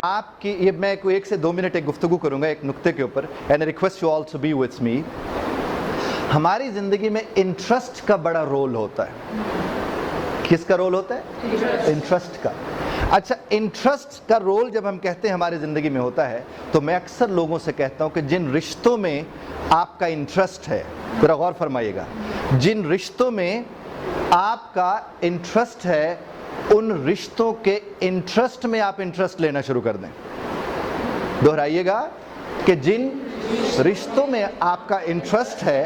आपकी ये मैं कोई 1 से 2 मिनट एक गुफ्तगू करूंगा एक नुक्ते के ऊपर, and I request you all to be with me. हमारी जिंदगी में इंटरेस्ट का बड़ा रोल होता है। किसका रोल होता है? इंटरेस्ट का। अच्छा, इंटरेस्ट का रोल जब हम कहते हैं हमारी ज़िंदगी में होता है, तो मैं अक्सर लोगों से कहता हूं कि जिन रिश्तों में आपका इंटरेस्ट है, थोड़ा गौर फरमाइएगा, जिन रिश्तों में आपका इंटरेस्ट है, उन रिश्तों के इंटरेस्ट में आप इंटरेस्ट लेना शुरू कर दें। दोहराइएगा कि जिन रिश्तों में आपका इंटरेस्ट है,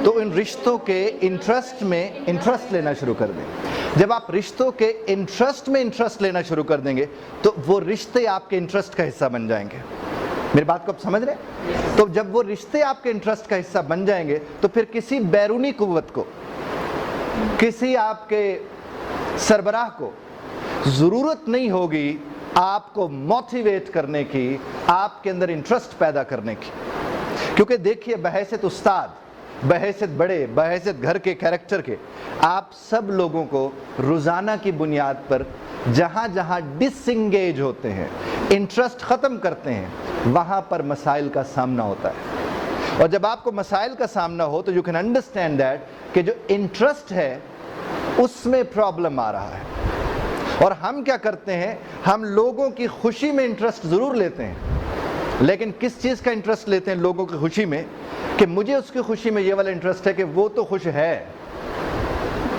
तो इन रिश्तों के इंटरेस्ट में इंटरेस्ट लेना शुरू कर दें। जब आप रिश्तों के इंटरेस्ट में इंटरेस्ट लेना शुरू कर देंगे, तो वो रिश्ते आपके इंटरेस्ट का हिस्सा बन जाएंगे। मेरी बात को आप समझ रहे हैं? तो जब वो रिश्ते आपके इंटरेस्ट का हिस्सा बन जाएंगे, तो फिर किसी बैरूनी कुव्वत को, किसी आपके सरबराह को ज़रूरत नहीं होगी आपको मोटिवेट करने की, आपके अंदर इंटरेस्ट पैदा करने की। क्योंकि देखिए, बहैसियत उस्ताद, बहैसियत बड़े, बहैसियत घर के कैरेक्टर के, आप सब लोगों को रोज़ाना की बुनियाद पर जहाँ जहाँ डिसएंगेज होते हैं, इंटरेस्ट ख़त्म करते हैं, वहाँ पर मसाइल का सामना होता है। और जब आपको मसाइल का सामना हो, तो यू कैन अंडरस्टैंड दैट कि जो इंटरेस्ट है उसमें प्रॉब्लम आ रहा है। और हम क्या करते हैं, हम लोगों की खुशी में इंटरेस्ट ज़रूर लेते हैं, लेकिन किस चीज़ का इंटरेस्ट लेते हैं लोगों की खुशी में, कि मुझे उसकी खुशी में ये वाला इंटरेस्ट है कि वो तो खुश है,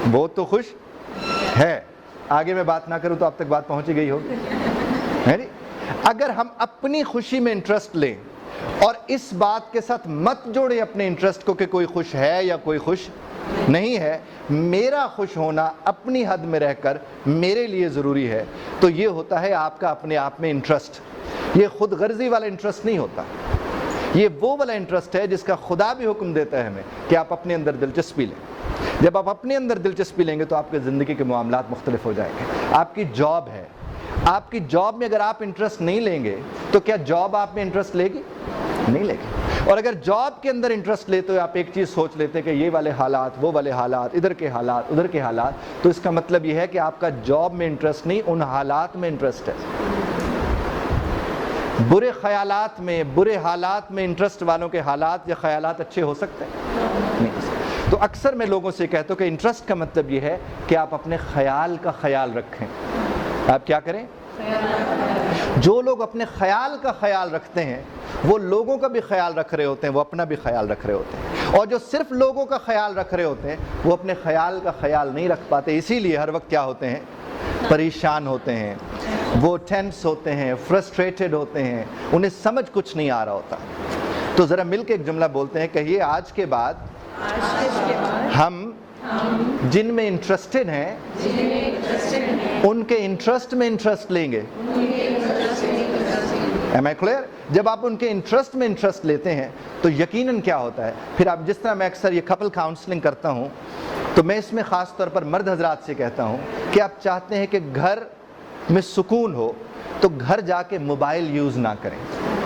वो तो खुश है। आगे मैं बात ना करूं तो आप तक बात पहुंची गई होगी, है नहीं? अगर हम अपनी खुशी में इंटरेस्ट लें और इस बात के साथ मत जोड़ें अपने इंटरेस्ट को कि कोई खुश है या कोई खुश नहीं है, मेरा खुश होना अपनी हद में रहकर मेरे लिए ज़रूरी है, तो ये होता है आपका अपने आप में इंटरेस्ट। ये खुद गर्जी वाला इंटरेस्ट नहीं होता, ये वो वाला इंटरेस्ट है जिसका खुदा भी हुक्म देता है हमें कि आप अपने अंदर दिलचस्पी लें। जब आप अपने अंदर दिलचस्पी लेंगे, तो आपके ज़िंदगी के मामलात मुख्तलिफ हो जाएंगे। आपकी जॉब है, आपकी जॉब में अगर आप इंटरेस्ट नहीं लेंगे, तो क्या जॉब आप में इंटरेस्ट लेगी? नहीं लेगी। और अगर जॉब के अंदर इंटरेस्ट लेते हो, आप एक चीज़ सोच लेते हैं कि ये वाले हालात, वो वाले हालात, इधर के हालात, उधर के हालात, तो इसका मतलब ये है कि आपका जॉब में इंटरेस्ट नहीं, उन हालात में इंटरेस्ट है। बुरे ख्यालात में, बुरे हालात में इंटरेस्ट वालों के हालात या ख्यालात अच्छे हो सकते हैं? नहीं हो सकते। तो अक्सर मैं लोगों से कहता हूँ कि इंटरेस्ट का मतलब ये है कि आप अपने ख्याल का ख्याल रखें। आप क्या करें? जो लोग अपने ख्याल का ख्याल रखते हैं, वो लोगों का भी ख्याल रख रहे होते हैं, वो अपना भी ख्याल रख रहे होते हैं। और जो सिर्फ लोगों का ख्याल रख रहे होते हैं, वो अपने ख्याल का ख्याल नहीं रख पाते। इसीलिए हर वक्त क्या होते हैं? परेशान होते हैं, वो टेंस होते हैं, फ्रस्ट्रेटेड होते हैं, उन्हें समझ कुछ नहीं आ रहा होता। तो ज़रा मिल के एक जुमला बोलते हैं, कहिए, आज के बाद हम जिनमें इंटरेस्टेड हैं, उनके इंटरेस्ट में इंटरेस्ट लेंगे। Am I clear? जब आप उनके इंटरेस्ट में इंटरेस्ट लेते हैं, तो यकीनन क्या होता है, फिर आप, जिस तरह मैं अक्सर ये कपल काउंसलिंग करता हूँ, तो मैं इसमें ख़ास तौर पर मर्द हजरात से कहता हूँ कि आप चाहते हैं कि घर में सुकून हो, तो घर जाके मोबाइल यूज़ ना करें।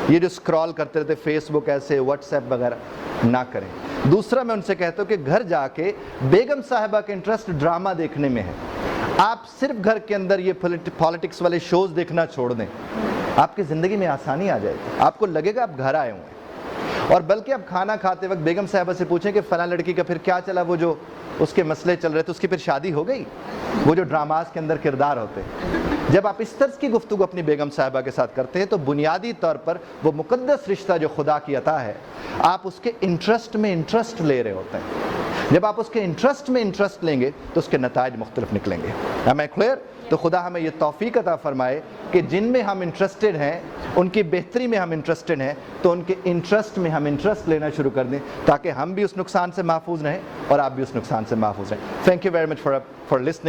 ये जो स्क्रॉल करते रहते फेसबुक ऐसे, व्हाट्सएप वगैरह, ना करें। दूसरा मैं उनसे कहता हूँ कि घर जाके बेगम साहिबा के इंटरेस्ट ड्रामा देखने में है, आप सिर्फ घर के अंदर ये पॉलिटिक्स वाले शोज़ देखना छोड़ दें, आपकी ज़िंदगी में आसानी आ जाएगी। आपको लगेगा आप घर आए हुए हैं। और बल्कि आप खाना खाते वक्त बेगम साहिबा से पूछें कि फ़लाँ लड़की का फिर क्या चला, वो जो उसके मसले चल रहे थे, उसकी फिर शादी हो गई? वो जो ड्रामास के अंदर किरदार होते हैं, जब आप इस तरह की गुफ्तगू अपनी बेगम साहिबा के साथ करते हैं, तो बुनियादी तौर पर वो मुक़द्दस रिश्ता जो खुदा की अता है, आप उसके इंटरेस्ट में इंटरेस्ट ले रहे होते हैं। जब आप उसके इंटरेस्ट में इंटरेस्ट लेंगे, तो उसके नताइज मुख्तलिफ निकलेंगे। Am I clear? तो खुदा हमें ये तौफीक अता फरमाए कि जिनमें हम इंटरेस्टेड हैं, उनकी बेहतरी में हम इंटरेस्टेड हैं, तो उनके इंटरेस्ट में हम इंटरेस्ट लेना शुरू कर दें, ताकि हम भी उस नुकसान से महफूज रहें और आप भी उस नुकसान से महफूज रहें। Thank you very much for listening.